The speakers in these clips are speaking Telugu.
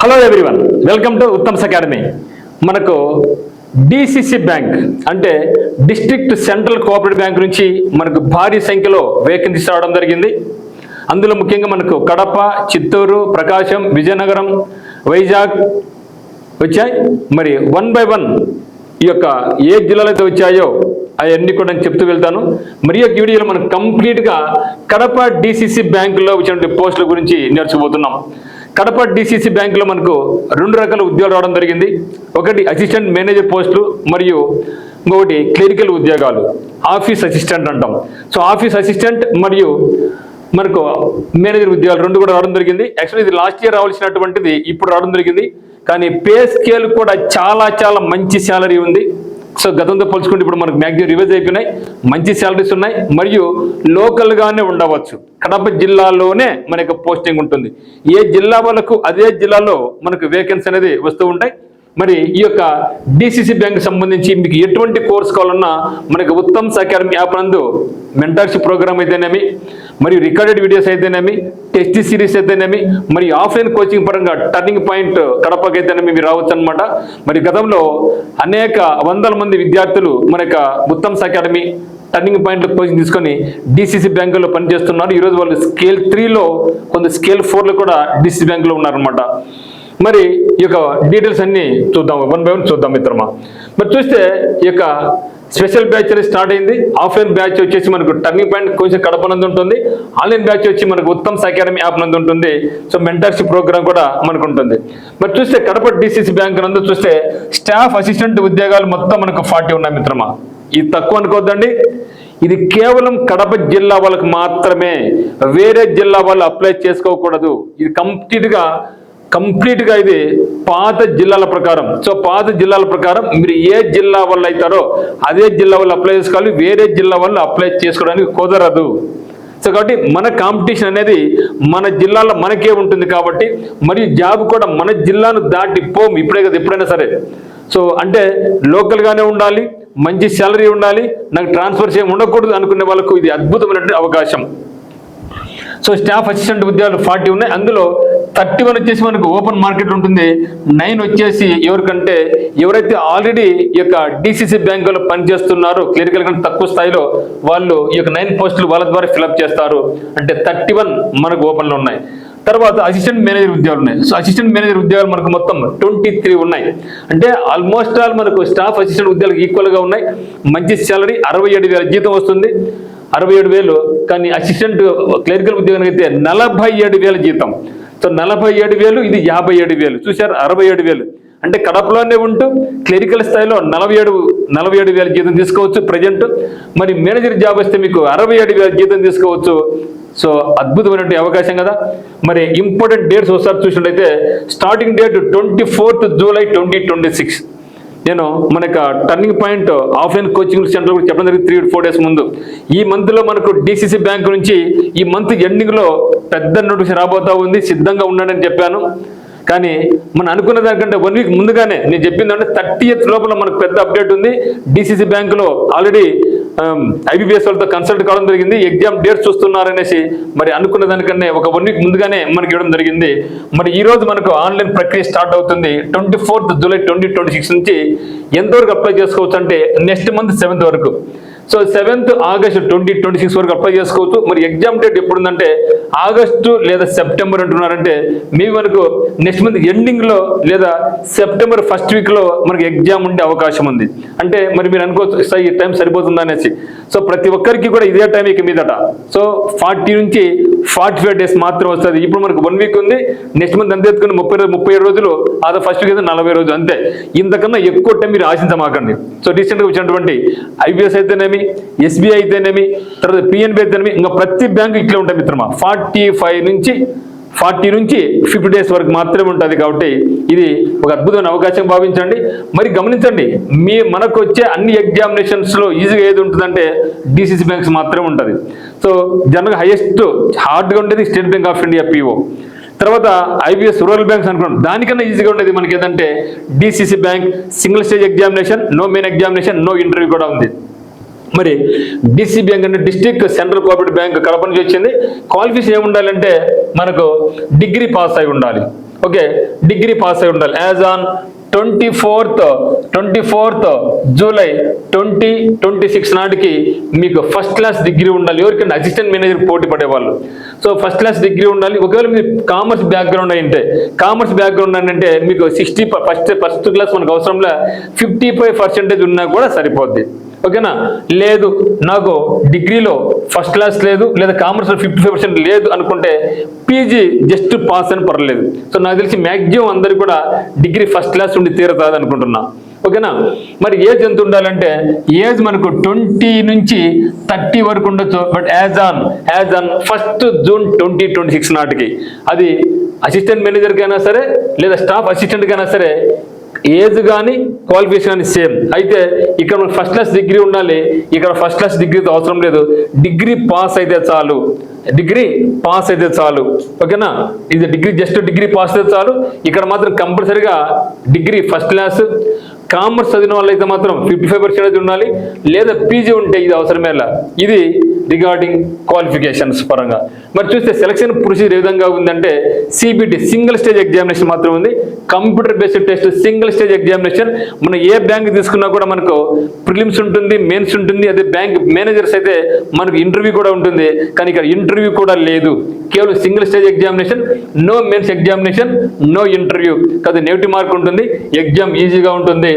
Hello everyone, welcome to Uttam's academy. మనకు డిసిసి బ్యాంక్ అంటే డిస్ట్రిక్ట్ సెంట్రల్ కోఆపరేటివ్ బ్యాంక్ నుంచి మనకు భారీ సంఖ్యలో వేకెన్సీస్ రావడం జరిగింది. అందులో ముఖ్యంగా మనకు కడప, చిత్తూరు, ప్రకాశం, విజయనగరం, వైజాగ్ వచ్చాయి. మరి 1 by 1 ఈ యొక్క ఏ జిల్లాలో అయితే వచ్చాయో అవన్నీ కూడా నేను చెప్తూ వెళ్తాను. మరి ఈ వీడియోలో మనం కంప్లీట్గా కడప డిసిసి బ్యాంకులో వచ్చిన పోస్టుల గురించి నేర్చుకోబోతున్నాం. కడప డిసిసి బ్యాంకులో మనకు 2 రకాల ఉద్యోగాలు రావడం జరిగింది. ఒకటి అసిస్టెంట్ మేనేజర్ పోస్టులు మరియు ఇంకొకటి క్లరికల్ ఉద్యోగాలు, ఆఫీస్ అసిస్టెంట్ అంటాం. సో ఆఫీస్ అసిస్టెంట్ మరియు మనకు మేనేజర్ ఉద్యోగాలు 2 కూడా రావడం జరిగింది. యాక్చువల్లీ ఇది లాస్ట్ ఇయర్ రావాల్సినటువంటిది ఇప్పుడు రావడం జరిగింది. కానీ పే స్కేల్ కూడా చాలా మంచి శాలరీ ఉంది. సో గతంతో పోల్చుకుంటే ఇప్పుడు మనకు మ్యాక్సిమం రివైజ్ అయిపోయినాయి, మంచి శాలరీస్ ఉన్నాయి మరియు లోకల్గానే ఉండవచ్చు. కడప జిల్లాలోనే మనకు పోస్టింగ్ ఉంటుంది. ఏ జిల్లా వాళ్ళకు అదే జిల్లాలో మనకు వేకెన్సీ అనేది వస్తూ ఉంటాయి. మరి ఈ యొక్క డిసిసి బ్యాంక్ సంబంధించి మీకు ఎటువంటి కోర్స్ కావాలన్నా మనకు ఉత్తమ్స్ అకాడమీ యాప్ నందు మెంటర్షిప్ ప్రోగ్రామ్ అయితేనేమి, మరియు రికార్డెడ్ వీడియోస్ అయితేనేమి, టెస్ట్ సిరీస్ అయితేనేమి, మరి ఆఫ్లైన్ కోచింగ్ పరంగా టర్నింగ్ పాయింట్ కడపకి అయితేనేమి మీరు రావచ్చు అనమాట. మరి గతంలో అనేక వందల మంది విద్యార్థులు మన యొక్క ఉత్తమ్స్ అకాడమీ టర్నింగ్ పాయింట్లో కోచింగ్ తీసుకొని డిసిసి బ్యాంకులో పనిచేస్తున్నారు. ఈరోజు వాళ్ళు స్కేల్ 3లో కొంత స్కేల్ 4లో కూడా డిసిసి బ్యాంకులో ఉన్నారనమాట. మరి ఈ యొక్క డీటెయిల్స్ అన్ని చూద్దాం, 1 by 1 చూద్దాం మిత్రమా. మరి చూస్తే ఈ యొక్క స్పెషల్ బ్యాచ్ అనేది స్టార్ట్ అయింది. ఆఫ్లైన్ బ్యాచ్ వచ్చేసి మనకు టర్నింగ్ పాయింట్ కొంచెం కడప నందు ఉంటుంది. ఆన్లైన్ బ్యాచ్ వచ్చి మనకు ఉత్తమ్స్ అకాడమీ యాప్ నందు ఉంటుంది. సో మెంటర్షిప్ ప్రోగ్రామ్ కూడా మనకు ఉంటుంది. మరి చూస్తే కడప డిసిసి బ్యాంక్ నందు చూస్తే స్టాఫ్ అసిస్టెంట్ ఉద్యోగాలు మొత్తం మనకు 40 ఉన్నాయి మిత్రమా. ఇది తక్కువ అనుకోవద్దండి, ఇది కేవలం కడప జిల్లా వాళ్ళకు మాత్రమే, వేరే జిల్లా వాళ్ళు అప్లై చేసుకోకూడదు. ఇది కంప్లీట్గా ఇది పాత జిల్లాల ప్రకారం. సో పాత జిల్లాల ప్రకారం మీరు ఏ జిల్లా వాళ్ళు అవుతారో అదే జిల్లా వాళ్ళు అప్లై చేసుకోవాలి, వేరే జిల్లా వాళ్ళు అప్లై చేసుకోవడానికి కుదరదు. సో కాబట్టి మన కాంపిటీషన్ అనేది మన జిల్లాలో మనకే ఉంటుంది కాబట్టి, మరియు జాబ్ కూడా మన జిల్లాను దాటి పోము ఇప్పుడే కదా, ఎప్పుడైనా సరే. సో అంటే లోకల్గానే ఉండాలి, మంచి శాలరీ ఉండాలి, నాకు ట్రాన్స్ఫర్స్ ఏమి ఉండకూడదు అనుకునే వాళ్ళకు ఇది అద్భుతమైనటువంటి అవకాశం. సో స్టాఫ్ అసిస్టెంట్ ఉద్యోగాలు 40 ఉన్నాయి. అందులో 31 వచ్చేసి మనకు ఓపెన్ మార్కెట్ ఉంటుంది. 9 వచ్చేసి ఎవరికంటే ఎవరైతే ఆల్రెడీ ఈ యొక్క డిసిసి బ్యాంకులో పనిచేస్తున్నారో క్లరికల్ కంటే తక్కువ స్థాయిలో వాళ్ళు ఈ యొక్క 9 పోస్టులు వాళ్ళ ద్వారా ఫిల్అప్ చేస్తారు. అంటే 31 మనకు ఓపెన్లో ఉన్నాయి. తర్వాత అసిస్టెంట్ మేనేజర్ ఉద్యోగాలు ఉన్నాయి. సో అసిస్టెంట్ మేనేజర్ ఉద్యోగాలు మనకు మొత్తం 23 ఉన్నాయి. అంటే ఆల్మోస్ట్ ఆల్ మనకు స్టాఫ్ అసిస్టెంట్ ఉద్యోగాలు ఈక్వల్గా ఉన్నాయి. మంచి శాలరీ 67,000 జీతం వస్తుంది, 67,000. కానీ అసిస్టెంట్ క్లరికల్ ఉద్యోగానికి అయితే 47,000 జీతం. సో 47,000 ఇది 57,000. చూసారు, 67,000. అంటే కడపలోనే ఉంటూ క్లరికల్ స్థాయిలో 47,000 జీతం తీసుకోవచ్చు ప్రజెంట్. మరి మేనేజర్ జాబ్ వస్తే మీకు 67,000 జీతం తీసుకోవచ్చు. సో అద్భుతమైనటువంటి అవకాశం కదా. మరి ఇంపార్టెంట్ డేట్స్ ఒకసారి చూసినట్లయితే స్టార్టింగ్ డేట్ 24th July 2026. నేను మన యొక్క turning point offline coaching centre కూడా చెప్పడం జరిగింది 3-4 days ముందు. ఈ మంత్లో మనకు డిసిసి బ్యాంక్ నుంచి ఈ మంత్ ఎండింగ్లో పెద్ద నోటిఫికేషన్ రాబోతా ఉంది, సిద్ధంగా ఉన్నాడని చెప్పాను. కానీ మనం అనుకున్న దానికంటే 1 week ముందుగానే నేను చెప్పిందంటే 30th లోపల మనకు పెద్ద అప్డేట్ ఉంది. డిసిసి బ్యాంకులో ఆల్రెడీ ఐబీపీఎస్ వాళ్ళతో కన్సల్ట్ కావడం జరిగింది, ఎగ్జామ్ డేట్స్ చూస్తున్నారనేసి. మరి అనుకున్న దానికన్నా ఒక 1 week ముందుగానే మనకి ఇవ్వడం జరిగింది. మరి ఈ రోజు మనకు ఆన్లైన్ ప్రక్రియ స్టార్ట్ అవుతుంది 24th July 2026 నుంచి. ఎంతవరకు అప్లై చేసుకోవచ్చు అంటే నెక్స్ట్ మంత్ 7th వరకు. సో 7th August 2026 వరకు అప్లై చేసుకోవచ్చు. మరి ఎగ్జామ్ డేట్ ఎప్పుడు ఉందంటే ఆగస్టు లేదా సెప్టెంబర్ అంటున్నారంటే మీకు మనకు నెక్స్ట్ మంత్ ఎండింగ్లో లేదా సెప్టెంబర్ 1st weekలో మనకి ఎగ్జామ్ ఉండే అవకాశం ఉంది. అంటే మరి మీరు అనుకోవచ్చు సార్ ఈ టైం సరిపోతుందా అనేసి. సో ప్రతి ఒక్కరికి కూడా ఇదే టైం ఇక మీదట. సో 40 నుంచి 45 days మాత్రం వస్తుంది. ఇప్పుడు మనకు 1 week ఉంది, నెక్స్ట్ మంత్ అంతే ఎత్తుకుని 37 రోజులు, అదే ఫస్ట్ వీక్ అయితే 40 రోజులు అంతే. ఇంతకన్నా ఎక్కువ టైం మీరు ఆశించమాకండి. సో రీసెంట్గా వచ్చినటువంటి ఐబీఎస్ అయితేనేమి, ఎస్బీఐ అయితేనేమి, తర్వాత పిఎన్బి అయితేనేమి, ఇంకా ప్రతి బ్యాంకు ఇట్లా ఉంటాయి మిత్రమా. 40 నుంచి 50 days వరకు మాత్రమే ఉంటుంది. కాబట్టి ఇది ఒక అద్భుతమైన అవకాశం భావించండి. మరి గమనించండి, మనకు వచ్చే అన్ని ఎగ్జామినేషన్స్లో ఈజీగా ఏది ఉంటుందంటే డిసిసి బ్యాంక్స్ మాత్రమే ఉంటుంది. సో జనరల్గా హైయెస్ట్ హార్డ్గా ఉండేది State Bank of India PO, తర్వాత ఐబీఎస్ రూరల్ బ్యాంక్స్ అనుకున్నాం. దానికన్నా ఈజీగా ఉండేది మనకి ఏదంటే DCC bank. Single stage examination, no main examination, no interview కూడా ఉంది. మరి డిసిసి బ్యాంక్ అంటే district central cooperative bank Kadapa నుంచి వచ్చింది. క్వాలిఫికేషన్ ఏముండాలంటే మనకు డిగ్రీ పాస్ అయి ఉండాలి. ఓకే, డిగ్రీ పాస్ అయి ఉండాలి. యాజ్ ఆన్ 24th జూలై 2026 నాటికి మీకు ఫస్ట్ క్లాస్ డిగ్రీ ఉండాలి. ఎవరికైనా అసిస్టెంట్ మేనేజర్ పోటీ పడేవాళ్ళు. సో ఫస్ట్ క్లాస్ డిగ్రీ ఉండాలి. ఒకవేళ మీరు కామర్స్ బ్యాక్గ్రౌండ్ అంటే, కామర్స్ బ్యాక్గ్రౌండ్ అంటే మీకు 60 ఫస్ట్ క్లాస్ మనకు అవసరంలో 55% ఉన్నా కూడా సరిపోద్ది. ఓకేనా? లేదు నాకు డిగ్రీలో ఫస్ట్ క్లాస్ లేదు, లేదా కామర్స్లో 55% లేదు అనుకుంటే పీజీ జస్ట్ పాస్ అని పర్లేదు. సో నాకు తెలిసి మ్యాక్సిమం అందరికి కూడా డిగ్రీ ఫస్ట్ క్లాస్ ఉండి తీరుతుంది అనుకుంటున్నా. ఓకేనా? మరి ఏజ్ ఎంత ఉండాలంటే ఏజ్ మనకు 20 నుంచి 30 వరకు ఉండొచ్చు. బట్ యాజ్ ఆన్ 1 జూన్ 2026 నాటికి అది అసిస్టెంట్ మేనేజర్కైనా సరే లేదా స్టాఫ్ అసిస్టెంట్కైనా సరే ఏజ్ కానీ క్వాలిఫికేషన్ కానీ సేమ్. అయితే ఇక్కడ మనకు ఫస్ట్ క్లాస్ డిగ్రీ ఉండాలి. ఇక్కడ ఫస్ట్ క్లాస్ డిగ్రీతో అవసరం లేదు, డిగ్రీ పాస్ అయితే చాలు. ఓకేనా? ఇది డిగ్రీ పాస్ అయితే చాలు. ఇక్కడ మాత్రం కంపల్సరీగా డిగ్రీ ఫస్ట్ క్లాస్. కామర్స్ చదివిన వాళ్ళు అయితే మాత్రం 55% ఉండాలి, లేదా పీజీ ఉంటే ఇది అవసరమేలా. ఇది రిగార్డింగ్ క్వాలిఫికేషన్స్ పరంగా. మరి చూస్తే సెలక్షన్ ప్రొసీజర్ ఏ విధంగా ఉందంటే సిబిటి సింగిల్ స్టేజ్ ఎగ్జామినేషన్ మాత్రం ఉంది. Computer based test single stage examination. మనం ఏ బ్యాంక్ తీసుకున్నా కూడా మనకు ప్రిలిమ్స్ ఉంటుంది, మెయిన్స్ ఉంటుంది. అదే బ్యాంక్ మేనేజర్స్ అయితే మనకు ఇంటర్వ్యూ కూడా ఉంటుంది. కానీ ఇక్కడ ఇంటర్వ్యూ కూడా లేదు, కేవలం single stage examination. No mains examination, no interview. కదా నెగిటివ్ మార్క్ ఉంటుంది, ఎగ్జామ్ ఈజీగా ఉంటుంది.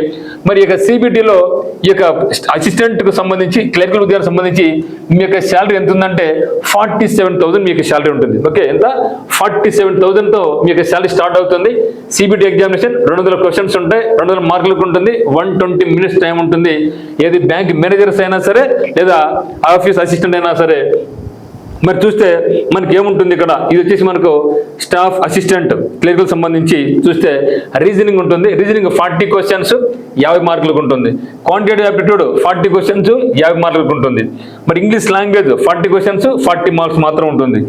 మరి ఇక సిబిటిలో ఈ యొక్క అసిస్టెంట్కు సంబంధించి క్లరికల్ ఉద్యోగానికి సంబంధించి మీ యొక్క శాలరీ ఎంత ఉందంటే 47,000 మీకు శాలరీ ఉంటుంది. ఓకే, ఎంత? 47,000తో మీ యొక్క శాలరీ స్టార్ట్ అవుతుంది. సిబిటి ఎగ్జామినేషన్ 200 క్వశ్చన్స్ ఉంటాయి, 200 మార్కులకు ఉంటుంది, 120 మినిట్స్ టైం ఉంటుంది. ఏది బ్యాంక్ మేనేజర్స్ అయినా సరే లేదా ఆఫీస్ అసిస్టెంట్ అయినా సరే. మరి చూస్తే మనకి ఏముంటుంది ఇక్కడ, ఇది వచ్చేసి మనకు స్టాఫ్ అసిస్టెంట్ క్లరికల్ సంబంధించి చూస్తే రీజనింగ్ ఉంటుంది. రీజనింగ్ 40 క్వశ్చన్స్ 50 మార్కులకు ఉంటుంది. క్వాంటిటేటివ్ యాప్టిట్యూడ్ 40 క్వశ్చన్స్ 50 మార్కులకు ఉంటుంది. మరి ఇంగ్లీష్ లాంగ్వేజ్ 40 క్వశ్చన్స్ 40 మార్క్స్ మాత్రం ఉంటుంది.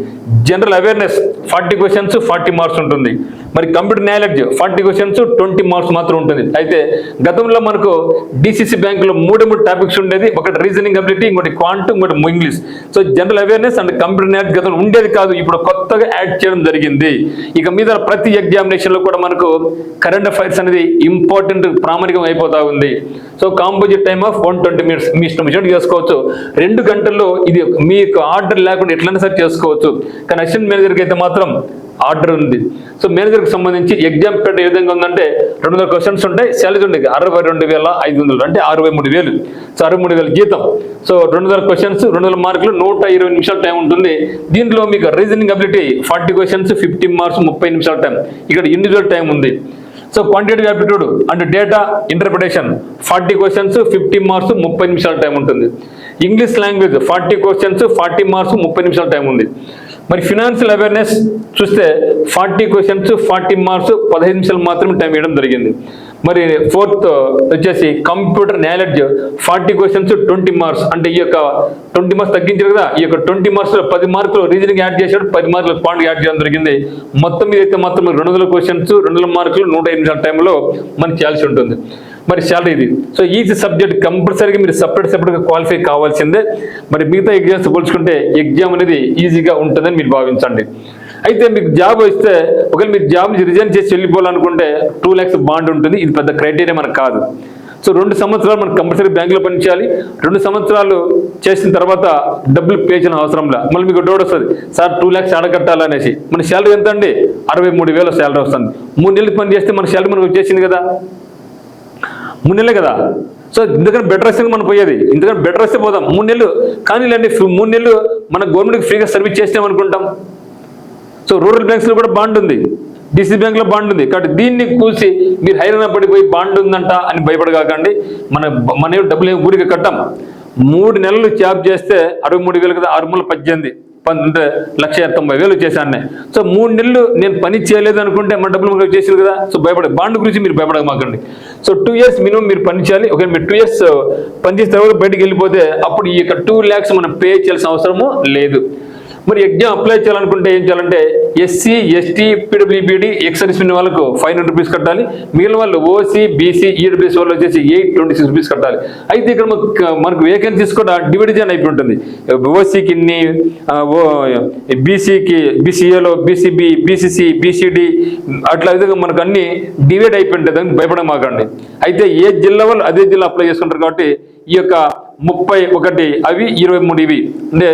జనరల్ అవేర్నెస్ 40 క్వశ్చన్స్ 40 మార్క్స్ ఉంటుంది. మరి కంప్యూటర్ నాలెడ్జ్ 40 క్వశ్చన్స్ 20 మార్క్స్ మాత్రం ఉంటుంది. అయితే గతంలో మనకు డిసిసి బ్యాంకులో 3 టాపిక్స్ ఉండేది. ఒకటి రీజనింగ్ అబిలిటీ, ఇంకోటి క్వాంటమ్, ఇంకోటి English. So general awareness and computer knowledge గతంలో ఉండేది కాదు, ఇప్పుడు కొత్తగా యాడ్ చేయడం జరిగింది. ఇక మీద ప్రతి ఎగ్జామినేషన్లో కూడా మనకు కరెంట్ అఫైర్స్ అనేది ఇంపార్టెంట్ ప్రామాణికం అయిపోతా ఉంది. So composite time of 120 minutes మీ ఇష్టం చేసుకోవచ్చు. 2 గంటల్లో ఇది మీకు ఆర్డర్ లేకుండా ఎట్లయినా సరే చేసుకోవచ్చు. కానీ అసిస్టెంట్ మేనేజర్కి అయితే మాత్రం ఆర్డర్ ఉంది. సో మేనేజర్కి సంబంధించి ఎగ్జామ్ పెట్ట ఏ విధంగా ఉందంటే 200 క్వశ్చన్స్ ఉంటాయి, శాలరీ ఉంటుంది 62,500 అంటే 63,000. సో 63,000 జీతం. సో 200 క్వశ్చన్స్ 200 మార్కులు 120 నిమిషాల టైం ఉంటుంది. దీంట్లో మీకు రీజనింగ్ అబిలిటీ 40 క్వశ్చన్స్ 50 మార్క్స్ 30 నిమిషాల టైం. ఇక్కడ ఇండివిజువల్ టైం ఉంది. So quantitative aptitude and data interpretation 40 questions 50 marks 30 నిమిషాల టైం ఉంటుంది. ఇంగ్లీష్ లాంగ్వేజ్ 40 క్వశ్చన్స్ 40 మార్క్స్ 30 నిమిషాల టైం ఉంది. మరి ఫినాన్షియల్ అవేర్నెస్ చూస్తే 40 క్వశ్చన్స్ 40 మార్క్స్ 15 నిమిషాలు మాత్రమే టైం ఇవ్వడం జరిగింది. మరి 4th వచ్చేసి కంప్యూటర్ నాలెడ్జ్ 40 క్వశ్చన్స్ 20 మార్క్స్. అంటే ఈ యొక్క 20 మార్క్స్ తగ్గించారు కదా, ఈ యొక్క 20 మార్క్స్లో 10 మార్కులు రీజనింగ్ యాడ్ చేశాడు, 10 మార్కులు పాయింట్ యాడ్ చేయడం జరిగింది. మొత్తం మీద అయితే మాత్రం 200 క్వశ్చన్స్ 200 మార్కులు 105 నిమిషాల టైంలో మనకి చేయాల్సి ఉంటుంది. మరి శాలరీ ఇది. సో ఈచ్ సబ్జెక్ట్ కంపల్సరీగా మీరు సపరేట్గా క్వాలిఫై కావాల్సిందే. మరి మిగతా ఎగ్జామ్స్ పోల్చుకుంటే ఎగ్జామ్ అనేది ఈజీగా ఉంటుందని మీరు భావించండి. అయితే మీకు జాబ్ వస్తే ఒకవేళ మీరు జాబ్ నుంచి రిజైన్ చేసి వెళ్ళిపోవాలనుకుంటే 2 lakhs బాండ్ ఉంటుంది. ఇది పెద్ద క్రైటీరియా మనకు కాదు. సో 2 సంవత్సరాలు మనకు కంపల్సరీ బ్యాంకులో పనిచేయాలి. 2 సంవత్సరాలు చేసిన తర్వాత డబ్బులు పే చేయడం అవసరం లేదు. మళ్ళీ మీకు డౌట్ వస్తుంది, సార్ 2 lakhs ఆడకట్టాలనేసి. మన శాలరీ ఎంత అండి? 63,000 శాలరీ వస్తుంది. 3 నెలలు పని చేస్తే మన శాలరీ మనకు వచ్చేసింది కదా, 3 నెలలే కదా. సో ఇంతకన్నా బెటర్ వస్తే మనం పోయేది, ఇంతకన్నా బెటర్ వస్తే పోదాం. 3 నెలలు కానీ లేండి, 3 నెలలు మన గవర్నమెంట్కి ఫ్రీగా సర్వీస్ చేస్తాం అనుకుంటాం. సో రూరల్ బ్యాంక్స్లో కూడా బాండ్ ఉంది, డిసి బ్యాంక్లో బాండ్ ఉంది. కాబట్టి దీన్ని కూల్చి మీరు హైరాణ పడిపోయి బాండ్ ఉందంట అని భయపడగాకండి. మన డబ్బులు ఏమి ఊరికి కట్టాం. 3 నెలలు జాబ్ చేస్తే 63,000 కదా, 6×18 1,90,000 చేశాను. సో 3 నెలలు నేను పని చేయలేదు అనుకుంటే మన డబ్బులు మనకు చేసేది కదా. సో బాండ్ గురించి మీరు భయపడమాకండి. సో 2 years మినిమం మీరు పని చేయాలి. ఓకే, మీరు 2 years పనిచేసిన తర్వాత బయటకు వెళ్ళిపోతే అప్పుడు ఈ యొక్క 2 lakhs మనం పే చేయాల్సిన అవసరము లేదు. మరి ఎగ్జామ్ అప్లై చేయాలనుకుంటే ఏం చేయాలంటే ఎస్సీ, ఎస్టీ, పీడబ్ల్యూబీడీ, ఎక్సర్వీస్ వాళ్ళకు 500 రూపీస్ కట్టాలి. మిగిలిన వాళ్ళు ఓసీ, బీసీ, ఈడబ్ల్యూఎస్ వాళ్ళు వచ్చేసి 826 రూపీస్ కట్టాలి. అయితే ఇక్కడ మనకు వేకెన్సీస్ కూడా డివిజన్ అయిపోయి ఉంటుంది. ఓసీకి ఇన్ని, బీసీకి బీసీఏలో, బీసీబీ, బీసీసీ, బీసీడీ అట్లా విధంగా మనకు అన్ని డివైడ్ అయిపోయి ఉంటుంది. దానికి భయపడమాకండి. అయితే ఏ జిల్లా వాళ్ళు అదే జిల్లా అప్లై చేసుకుంటారు కాబట్టి ఈ యొక్క 31 అవి 23 ఇవి అంటే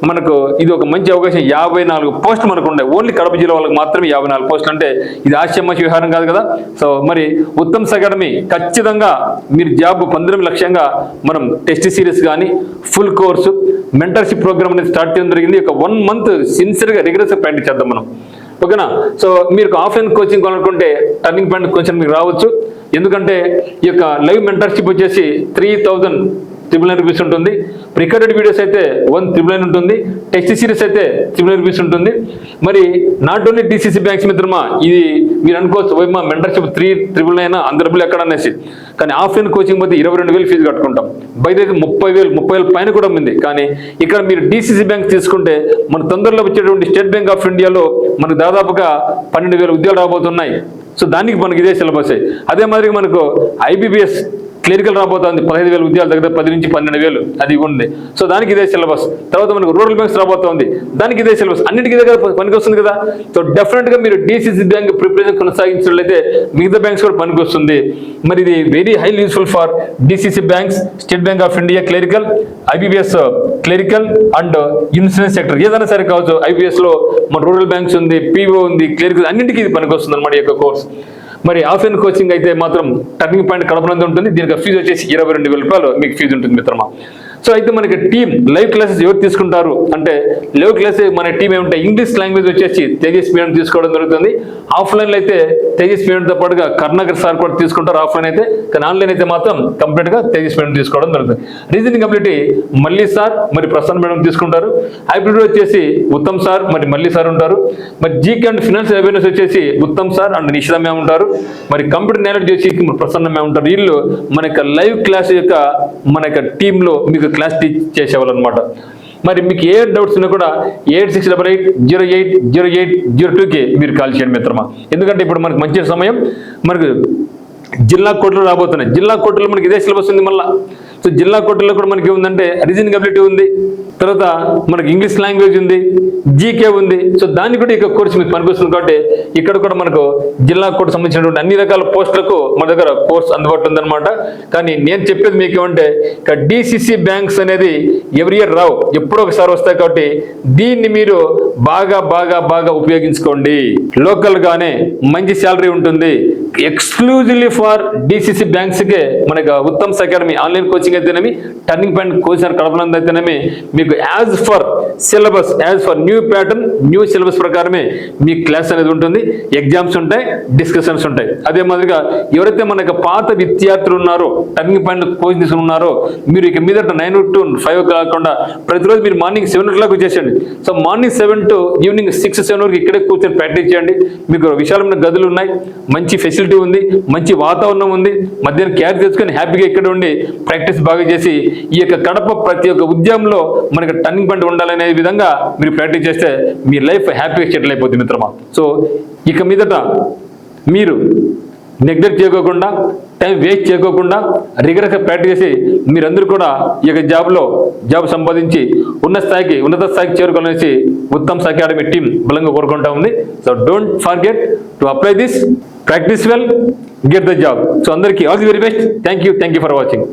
మనకు ఇది ఒక మంచి అవకాశం. 54 పోస్టులు మనకు ఉన్నాయి. ఓన్లీ కడప జిల్లా వాళ్ళకి మాత్రమే 54 పోస్టులు అంటే ఇది ఆశ్చర్యమశ వ్యవహారం కాదు కదా. సో మరి ఉత్తమ్స్ అకాడమీ ఖచ్చితంగా మీరు జాబ్ పొందడం లక్ష్యంగా మనం టెస్ట్ సిరీస్ కానీ ఫుల్ కోర్సు మెంటర్షిప్ ప్రోగ్రామ్ అనేది స్టార్ట్ చేయడం జరిగింది. ఒక 1 మంత్ సిన్సియర్గా రిగ్రెస్గా ప్రాక్టీస్ చేద్దాం మనం. ఓకేనా. సో మీరు ఆఫ్లైన్ కోచింగ్ కొనుక్కుంటే టర్నింగ్ పాయింట్ కొంచెం మీకు రావచ్చు. ఎందుకంటే ఈ యొక్క లైవ్ మెంటర్షిప్ వచ్చేసి 3,999 రూపీస్ ఉంటుంది. రికార్డెడ్ వీడియోస్ అయితే 1,999 ఉంటుంది. టెస్ట్ సిరీస్ అయితే 3,999 రూపీస్ ఉంటుంది. మరి నాట్ ఓన్లీ డిసిసి బ్యాంక్స్ మిత్రమా, ఇది మీరు అనుకోవచ్చు మా మెంటర్షిప్ 3,999 అంత డబ్బులు ఎక్కడ అనేసి. కానీ ఆఫ్లైన్ కోచింగ్ పోతే 22,000 ఫీజు కట్టుకుంటాం. బయట 30,000 పైన కూడా ఉంది. కానీ ఇక్కడ మీరు డిసిసి బ్యాంక్ తీసుకుంటే మన తొందరలో వచ్చేటువంటి స్టేట్ బ్యాంక్ ఆఫ్ ఇండియాలో మనకు దాదాపుగా 12,000 ఉద్యోగాలు రాబోతున్నాయి. సో దానికి మనకి ఇదే సిలబస్. అదే మాదిరిగా మనకు ఐబీబీఎస్ క్లరికల్ రాబోతుంది 15,000 ఉద్యోగాలు, దగ్గర 10 నుంచి 12,000 అది ఉంది. సో దానికి ఇదే సిలబస్. తర్వాత మనకు రూరల్ బ్యాంక్స్ రాబోతుంది, దానికి ఇదే సిలబస్. అన్నిటికీ ఇదే కదా పనికి వస్తుంది కదా. సో డెఫినెట్గా మీరు డిసిసి బ్యాంక్ ప్రిపరేషన్ కొనసాగించినట్లయితే మిగతా బ్యాంక్స్ కూడా పనికి వస్తుంది. మరి ఇది very highly useful for DCC banks, state Bank of India clerical, IBPS clerical and insurance sector ఏదైనా సరే కావచ్చు. ఐబీఎస్లో మన రూరల్ బ్యాంక్స్ ఉంది, పీఓ ఉంది, క్లరికల్ అన్నింటికీ ఇది పనికి వస్తుంది అన్నమాట ఈ యొక్క కోర్స్. మరి ఆఫ్లైన్ కోచింగ్ అయితే మాత్రం టర్నింగ్ పాయింట్ కడపనందు ఉంటుంది. దీనికి ఫీజు వచ్చేసి 22,000 రూపాయలు మీకు ఫీజు ఉంటుంది మిత్రమా. సో అయితే మనకి టీమ్ లైవ్ క్లాసెస్ ఎవరు తీసుకుంటారు అంటే లైవ్ క్లాసెస్ మన టీం ఏమంటే ఇంగ్లీష్ లాంగ్వేజ్ వచ్చేసి తేజస్ మీడియం తీసుకోవడం జరుగుతుంది. ఆఫ్లైన్లో అయితే తేజస్ మీడియంతో పాటుగా కరుణాకర్ సార్ కూడా తీసుకుంటారు ఆఫ్లైన్ అయితే. కానీ ఆన్లైన్ అయితే మాత్రం కంప్లీట్గా తేజస్ మీడియం తీసుకోవడం జరుగుతుంది. రీజనింగ్ అబిలిటీ మళ్ళీ సార్ మరి ప్రసన్న మేడం తీసుకుంటారు. హైబ్రిడ్ వచ్చేసి ఉత్తమ్ సార్ మరి మళ్ళీ సార్ ఉంటారు. మరి జీకే అండ్ ఫినాన్షియల్ అవేర్నెస్ వచ్చేసి Uttam sir and Nishita ma'am ఉంటారు. మరి కంప్యూటర్ నాలెడ్జ్ వచ్చి ప్రసన్న మ్యామ్ ఉంటారు. వీళ్ళు మన యొక్క లైవ్ క్లాస్ యొక్క మన యొక్క టీంలో మీకు క్లాస్ టీచ్ చేసేవాళ్ళు అనమాట. మరి మీకు ఏ డౌట్స్ ఉన్నా కూడా 8688080802కి మీరు కాల్ చేయండి మిత్రమా. ఎందుకంటే ఇప్పుడు మనకు మంచి సమయం. మనకు జిల్లా కోర్టులు రాబోతున్నాయి. జిల్లా కోర్టులో మనకి ఇదే సిలబస్ ఉంది మళ్ళీ. సో జిల్లా కోర్టులో కూడా మనకి ఏముందంటే రీజనింగ్ అబిలిటీ ఉంది, తర్వాత మనకి ఇంగ్లీష్ లాంగ్వేజ్ ఉంది, జీకే ఉంది. సో దాన్ని కూడా ఇక కోర్సు మీకు పనికొస్తుంది. కాబట్టి ఇక్కడ కూడా మనకు జిల్లా కోర్టు సంబంధించినటువంటి అన్ని రకాల పోస్టులకు మన దగ్గర కోర్స్ అందుబాటులో ఉందన్నమాట. కానీ నేను చెప్పేది మీకు ఏమంటే ఇక డిసిసి బ్యాంక్స్ అనేది ఎవ్రీ ఇయర్ రావు, ఎప్పుడో ఒకసారి వస్తాయి. కాబట్టి దీన్ని మీరు బాగా బాగా బాగా ఉపయోగించుకోండి. లోకల్గానే మంచి శాలరీ ఉంటుంది. ఎక్స్క్లూజివ్లీ ఫర్ డిసిసి బ్యాంక్స్కే మనకు ఉత్తమ్స్ అకాడమీ ఆన్లైన్ కోచింగ్ అయితేనేమి, టర్నింగ్ పాయింట్ కోచింగ్ కడపనందు అయితేనేమి మీకు as for syllabus, as for new pattern, new syllabus ప్రకారమే మీ క్లాస్ అనేది ఉంటుంది. ఎగ్జామ్స్ ఉంటాయి, డిస్కషన్స్ ఉంటాయి. అదే మాదిరిగా ఎవరైతే మనకు పాత విద్యార్థులు ఉన్నారో, టర్నింగ్ పాయింట్ కోచింగ్ తీసుకుని ఉన్నారో, మీరు ఇక మీద 9 to 5 కాకుండా ప్రతిరోజు మీరు మార్నింగ్ 7 o'clock వచ్చేసండి. సో మార్నింగ్ 7 to ఈవినింగ్ 6-7 వరకు ఇక్కడే కూర్చొని ప్రాక్టీస్ చేయండి. మీకు విశాలమైన గదులు ఉన్నాయి, మంచి ఫెసిలిటీ ఉంది, మంచి వాతావరణం ఉంది. మధ్యాహ్నం క్యారీ తెచ్చుకొని హ్యాపీగా ఇక్కడ ఉండి ప్రాక్టీస్ బాగా చేసి ఈ యొక్క కడప ప్రతి ఒక్క ఉద్యమంలో మనకి టర్నింగ్ పాయింట్ ఉండాలనే విధంగా మీరు ప్రాక్టీస్ చేస్తే మీ లైఫ్ హ్యాపీగా సెటిల్ అయిపోతుంది మిత్రమా. సో ఇక మీదట మీరు నెగ్లెక్ట్ చేయకోకుండా, టైం వేస్ట్ చేయకోకుండా రిగరస్గా ప్రాక్టీస్ చేసి మీరందరూ కూడా ఈ యొక్క జాబ్ సంపాదించి ఉన్నత స్థాయికి చేరుకోవాలనేసి ఉత్తమ్స్ అకాడమీ టీం బలంగా కోరుకుంటా ఉంది. So don't forget to apply this, practice well, get the job. So అందరికీ all the very best. Thank you for watching.